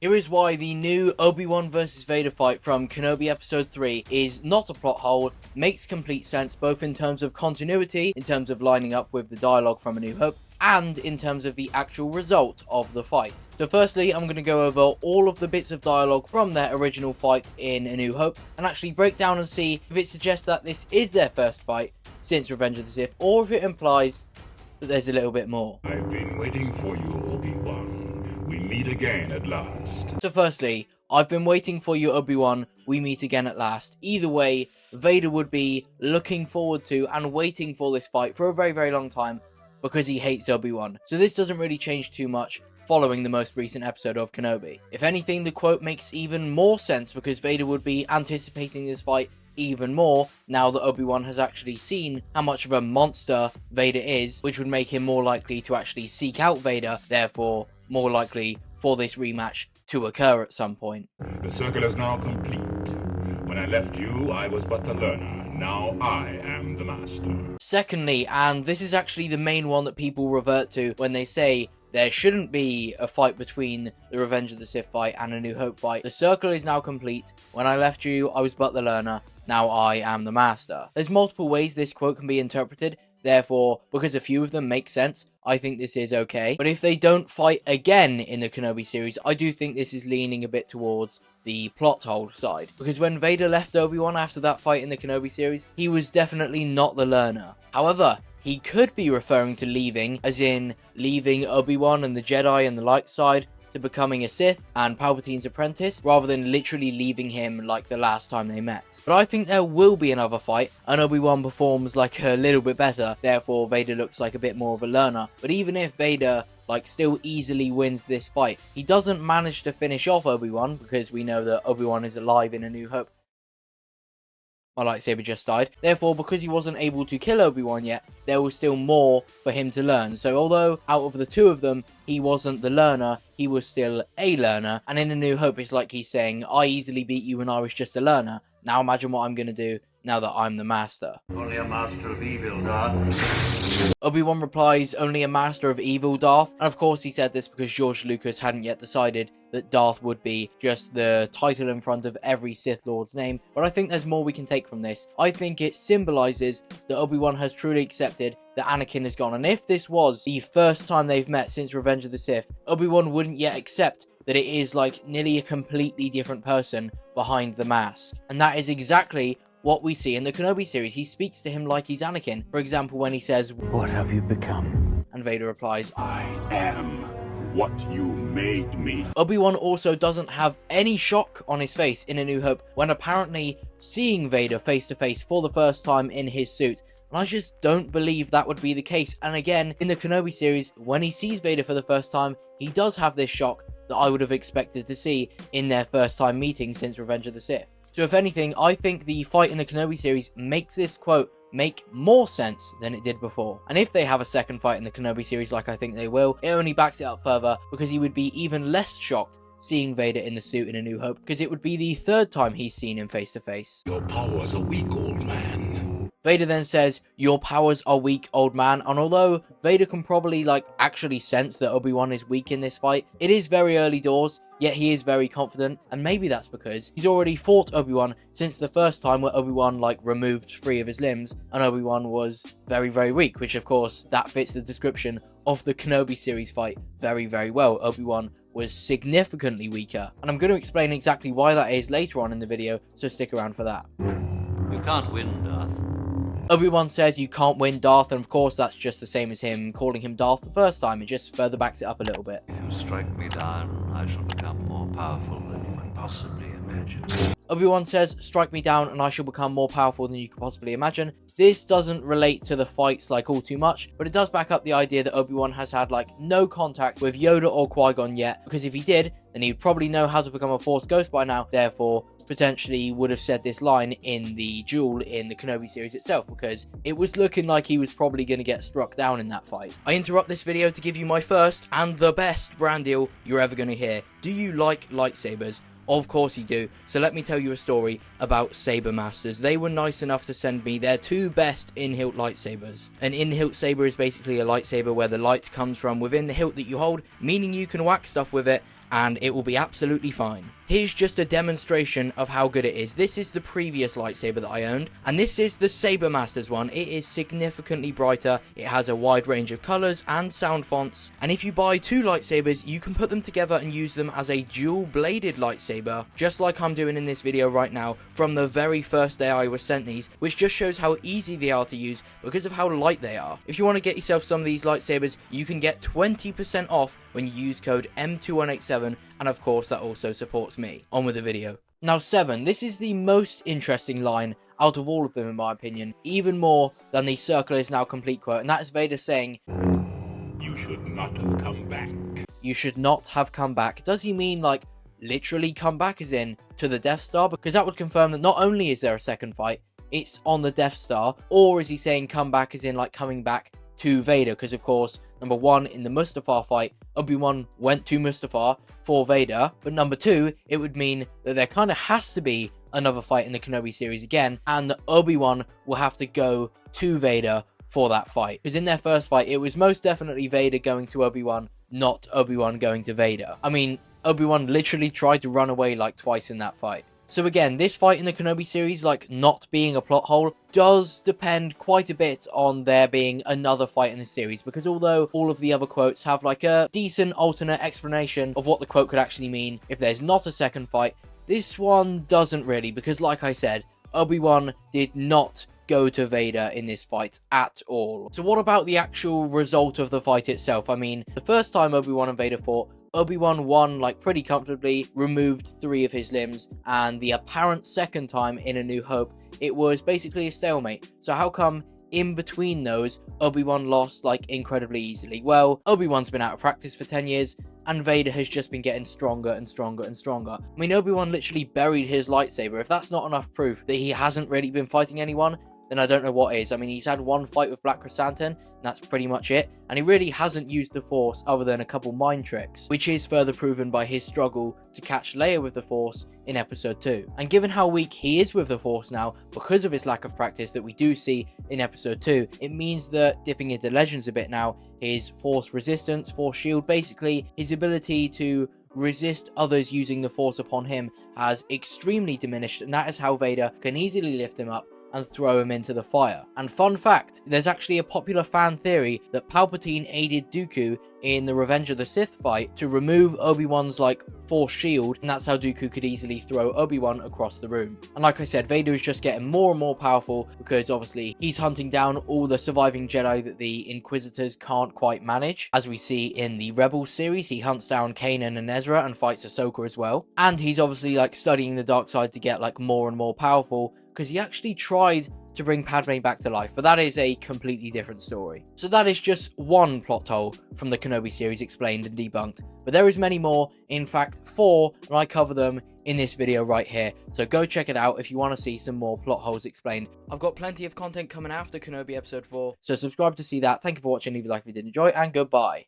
Here is why the new Obi-Wan vs Vader fight from Kenobi Episode 3 is not a plot hole, makes complete sense both in terms of continuity, in terms of lining up with the dialogue from A New Hope, and in terms of the actual result of the fight. So firstly, I'm going to go over all of the bits of dialogue from their original fight in A New Hope, and actually break down and see if it suggests that this is their first fight since Revenge of the Sith, or if it implies that there's a little bit more. I've been waiting for you, Obi-Wan. We meet again at last. So firstly, I've been waiting for you, Obi-Wan. We meet again at last. Either way, Vader would be looking forward to and waiting for this fight for a very, very long time because he hates Obi-Wan. So this doesn't really change too much following the most recent episode of Kenobi. If anything, the quote makes even more sense because Vader would be anticipating this fight even more now that Obi-Wan has actually seen how much of a monster Vader is, which would make him more likely to actually seek out Vader, therefore more likely for this rematch to occur at some point. The circle is now complete. When I left you, I was but the learner. Now I am the master. Secondly, and this is actually the main one that people revert to when they say there shouldn't be a fight between the Revenge of the Sith fight and A New Hope fight. The circle is now complete. When I left you, I was but the learner. Now I am the master. There's multiple ways this quote can be interpreted. Therefore, because a few of them make sense, I think this is okay. But if they don't fight again in the Kenobi series, I do think this is leaning a bit towards the plot hole side. Because when Vader left Obi-Wan after that fight in the Kenobi series, he was definitely not the learner. However, he could be referring to leaving, as in leaving Obi-Wan and the Jedi and the light side to becoming a Sith and Palpatine's apprentice, rather than literally leaving him like the last time they met. But I think there will be another fight, and Obi-Wan performs like a little bit better, therefore Vader looks like a bit more of a learner. But even if Vader still easily wins this fight, he doesn't manage to finish off Obi-Wan, because we know that Obi-Wan is alive in A New Hope. My lightsaber just died. Therefore, because he wasn't able to kill Obi-Wan yet, there was still more for him to learn. So although out of the two of them, he wasn't the learner, he was still a learner. And in A New Hope, it's like he's saying, I easily beat you when I was just a learner. Now imagine what I'm going to do now that I'm the master. Only a master of evil, Darth. Obi-Wan replies, only a master of evil, Darth. And of course he said this because George Lucas hadn't yet decided that Darth would be just the title in front of every Sith Lord's name. But I think there's more we can take from this. I think it symbolizes that Obi-Wan has truly accepted that Anakin is gone. And if this was the first time they've met since Revenge of the Sith, Obi-Wan wouldn't yet accept that it is like nearly a completely different person behind the mask. And that is exactly what we see in the Kenobi series. He speaks to him like he's Anakin. For example, when he says, What have you become? And Vader replies, I am what you made me. Obi-Wan also doesn't have any shock on his face in A New Hope when apparently seeing Vader face to face for the first time in his suit. And I just don't believe that would be the case. And again, in the Kenobi series, when he sees Vader for the first time, he does have this shock that I would have expected to see in their first time meeting since Revenge of the Sith. So if anything, I think the fight in the Kenobi series makes this quote make more sense than it did before. And if they have a second fight in the Kenobi series like I think they will, it only backs it up further because he would be even less shocked seeing Vader in the suit in A New Hope, because it would be the third time he's seen him face to face. Your powers are weak, old man. Vader then says, your powers are weak, old man. And although Vader can probably actually sense that Obi-Wan is weak in this fight, it is very early doors, yet he is very confident. And maybe that's because he's already fought Obi-Wan since the first time where Obi-Wan removed 3 of his limbs and Obi-Wan was very, very weak, which of course that fits the description of the Kenobi series fight very, very well. Obi-Wan was significantly weaker, and I'm going to explain exactly why that is later on in the video, so stick around for that. You can't win, Darth. Obi-Wan says you can't win, Darth, and of course that's just the same as him calling him Darth the first time. It just further backs it up a little bit. If you strike me down, I shall become more powerful than you can possibly imagine. Obi-Wan says, strike me down and I shall become more powerful than you could possibly imagine. This doesn't relate to the fights all too much, but it does back up the idea that Obi-Wan has had no contact with Yoda or Qui-Gon yet, because if he did, then he'd probably know how to become a Force Ghost by now, therefore potentially would have said this line in the duel in the Kenobi series itself, because it was looking like he was probably going to get struck down in that fight. I interrupt this video to give you my first and the best brand deal you're ever going to hear. Do you like lightsabers? Of course you do. So let me tell you a story about Saber Masters. They were nice enough to send me their 2 best in-hilt lightsabers. An in-hilt saber is basically a lightsaber where the light comes from within the hilt that you hold, meaning you can whack stuff with it, and it will be absolutely fine. Here's just a demonstration of how good it is. This is the previous lightsaber that I owned, and this is the Saber Masters one. It is significantly brighter, it has a wide range of colours and sound fonts, and if you buy two lightsabers, you can put them together and use them as a dual-bladed lightsaber, just like I'm doing in this video right now, from the very first day I was sent these, which just shows how easy they are to use because of how light they are. If you want to get yourself some of these lightsabers, you can get 20% off when you use code M2187, and of course that also supports me. On with the video. Now 7, this is the most interesting line out of all of them in my opinion, even more than the "circle is now complete" quote, and that is Vader saying, "You should not have come back." You should not have come back. Does he mean like literally come back as in to the Death Star? Because that would confirm that not only is there a second fight, it's on the Death Star, or is he saying come back as in like coming back to Vader? Because of course, number 1, in the Mustafar fight, Obi-Wan went to Mustafar for Vader, but number 2, it would mean that there kind of has to be another fight in the Kenobi series again, and that Obi-Wan will have to go to Vader for that fight. Because in their first fight, it was most definitely Vader going to Obi-Wan, not Obi-Wan going to Vader. I mean, Obi-Wan literally tried to run away like twice in that fight. So again, this fight in the Kenobi series, like not being a plot hole, does depend quite a bit on there being another fight in the series, because although all of the other quotes have like a decent alternate explanation of what the quote could actually mean if there's not a second fight, this one doesn't really, because like I said, Obi-Wan did not go to Vader in this fight at all. So what about the actual result of the fight itself? I mean, the first time Obi-Wan and Vader fought, Obi-Wan won like pretty comfortably, removed 3 of his limbs, and the apparent second time in A New Hope, it was basically a stalemate. So how come in between those, Obi-Wan lost like incredibly easily? Well, Obi-Wan's been out of practice for 10 years, and Vader has just been getting stronger and stronger and stronger. I mean, Obi-Wan literally buried his lightsaber. If that's not enough proof that he hasn't really been fighting anyone, then I don't know what is. I mean, he's had one fight with Black Chrysanthemum, and that's pretty much it. And he really hasn't used the Force other than a couple mind tricks, which is further proven by his struggle to catch Leia with the Force in Episode 2. And given how weak he is with the Force now, because of his lack of practice that we do see in Episode 2, it means that, dipping into Legends a bit now, his Force resistance, Force shield, basically his ability to resist others using the Force upon him, has extremely diminished, and that is how Vader can easily lift him up and throw him into the fire. And fun fact, there's actually a popular fan theory that Palpatine aided Dooku in the Revenge of the Sith fight to remove Obi-Wan's like Force shield, and that's how Dooku could easily throw Obi-Wan across the room. And like I said, Vader is just getting more and more powerful because obviously he's hunting down all the surviving Jedi that the Inquisitors can't quite manage. As we see in the Rebels series, he hunts down Kanan and Ezra and fights Ahsoka as well. And he's obviously like studying the dark side to get like more and more powerful, because he actually tried to bring Padme back to life, but that is a completely different story. So that is just one plot hole from the Kenobi series explained and debunked, but there is many more, in fact 4, and I cover them in this video right here, so go check it out if you want to see some more plot holes explained. I've got plenty of content coming after Kenobi Episode 4, so subscribe to see that. Thank you for watching, leave a like if you did enjoy, and goodbye.